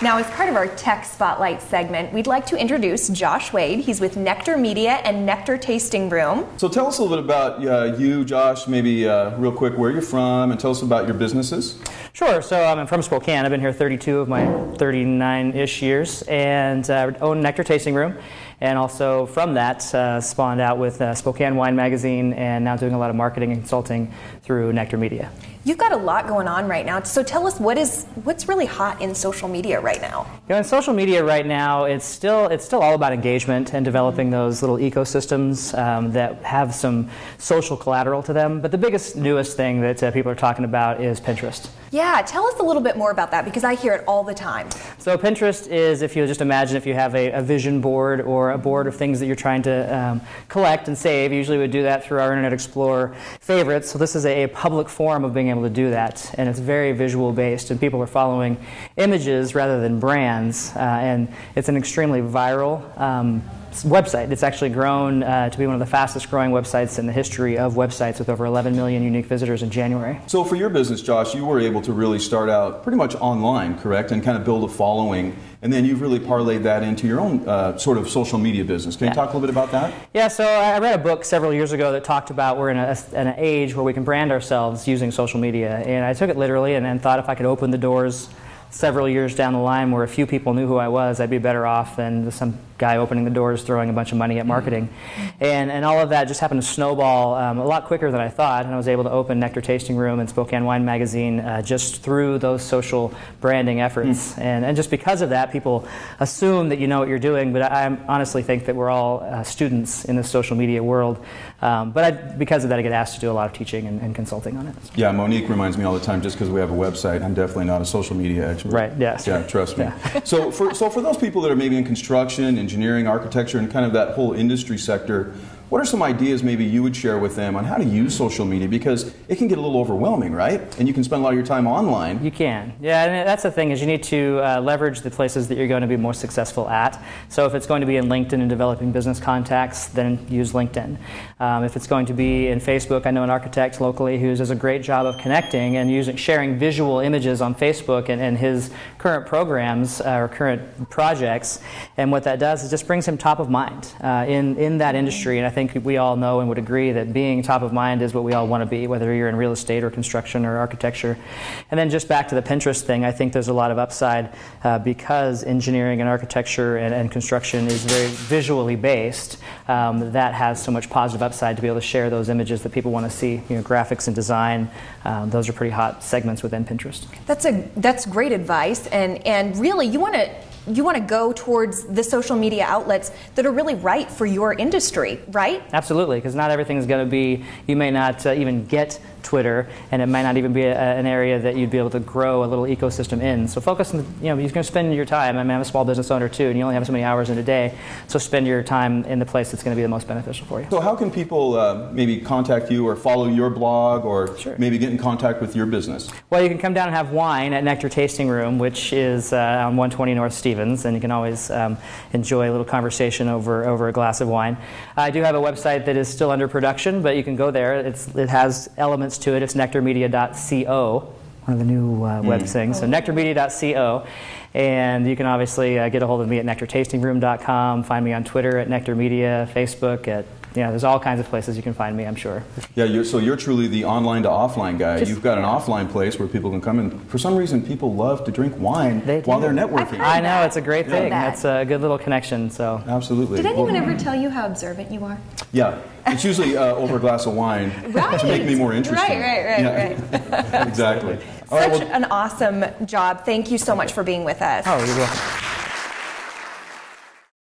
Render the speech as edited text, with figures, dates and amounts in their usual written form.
Now, as part of our Tech Spotlight segment, we'd like to introduce Josh Wade. He's with Nectar Media and Nectar Tasting Room. So tell us a little bit about you, Josh, maybe real quick, where you're from, and tell us about your businesses. Sure. So I'm from Spokane. I've been here 32 of my 39-ish years, and own Nectar Tasting Room. And also from that, spawned out with Spokane Wine Magazine, and now doing a lot of marketing and consulting through Nectar Media. You've got a lot going on right now. So tell us what's really hot in social media right now? You know, in social media right now, it's still all about engagement and developing those little ecosystems that have some social collateral to them. But the biggest, newest thing that people are talking about is Pinterest. Yeah, tell us a little bit more about that, because I hear it all the time. So Pinterest is, if you just imagine if you have a vision board or a board of things that you're trying to collect and save. Usually we do that through our Internet Explorer favorites. So this is a public forum of being able to do that, and it's very visual based, and people are following images rather than brands, and it's an extremely viral website. It's actually grown to be one of the fastest growing websites in the history of websites, with over 11 million unique visitors in January. So for your business, Josh, you were able to really start out pretty much online, correct, and kind of build a following, and then you've really parlayed that into your own sort of social media business. Can you talk a little bit about that? Yeah, so I read a book several years ago that talked about we're in an age where we can brand ourselves using social media, and I took it literally and thought if I could open the doors several years down the line where a few people knew who I was, I'd be better off than some guy opening the doors throwing a bunch of money at marketing. And all of that just happened to snowball a lot quicker than I thought, and I was able to open Nectar Tasting Room and Spokane Wine Magazine just through those social branding efforts. And just because of that, people assume that you know what you're doing, but I honestly think that we're all students in the social media world. Because of that, I get asked to do a lot of teaching and consulting on it. Yeah, Monique reminds me all the time, just because we have a website, I'm definitely not a social media expert. Right, yes. Yeah, trust me. Yeah. So for those people that are maybe in construction, engineering, architecture, and kind of that whole industry sector, what are some ideas maybe you would share with them on how to use social media? Because it can get a little overwhelming, right? And you can spend a lot of your time online. You can. Yeah, and that's the thing, is you need to leverage the places that you're going to be most successful at. So if it's going to be in LinkedIn and developing business contacts, then use LinkedIn. If it's going to be in Facebook, I know an architect locally who does a great job of connecting and sharing visual images on Facebook and his current programs or current projects. And what that does is just brings him top of mind in that industry. And I think we all know and would agree that being top of mind is what we all want to be, whether you're in real estate or construction or architecture. And then just back to the Pinterest thing, I think there's a lot of upside because engineering and architecture and construction is very visually based. That has so much positive upside to be able to share those images that people want to see. You know, graphics and design, those are pretty hot segments within Pinterest. That's great advice, and really you want to go towards the social media outlets that are really right for your industry, right? Absolutely, because not everything is going to be, you may not even get Twitter, and it might not even be an area that you'd be able to grow a little ecosystem in. So focus on, you're going to spend your time, I mean, I'm a small business owner too, and you only have so many hours in a day, so spend your time in the place that's going to be the most beneficial for you. So how can people maybe contact you or follow your blog or maybe get in contact with your business? Well, you can come down and have wine at Nectar Tasting Room, which is on 120 North Stevens, and you can always enjoy a little conversation over a glass of wine. I do have a website that is still under production, but you can go there. It has elements to it. It's nectarmedia.co, one of the new web things. So nectarmedia.co, and you can obviously get a hold of me at nectartastingroom.com. Find me on Twitter at nectarmedia, Facebook at there's all kinds of places you can find me, I'm sure. Yeah, so you're truly the online to offline guy. You've got an offline place where people can come in. For some reason, people love to drink wine while they're networking. I know, it's a great thing. That's a good little connection. So absolutely. Did anyone ever tell you how observant you are? Yeah, it's usually over a glass of wine to make me more interesting. Right. Exactly. Such an awesome job. Thank you so much for being with us. Oh, you're welcome.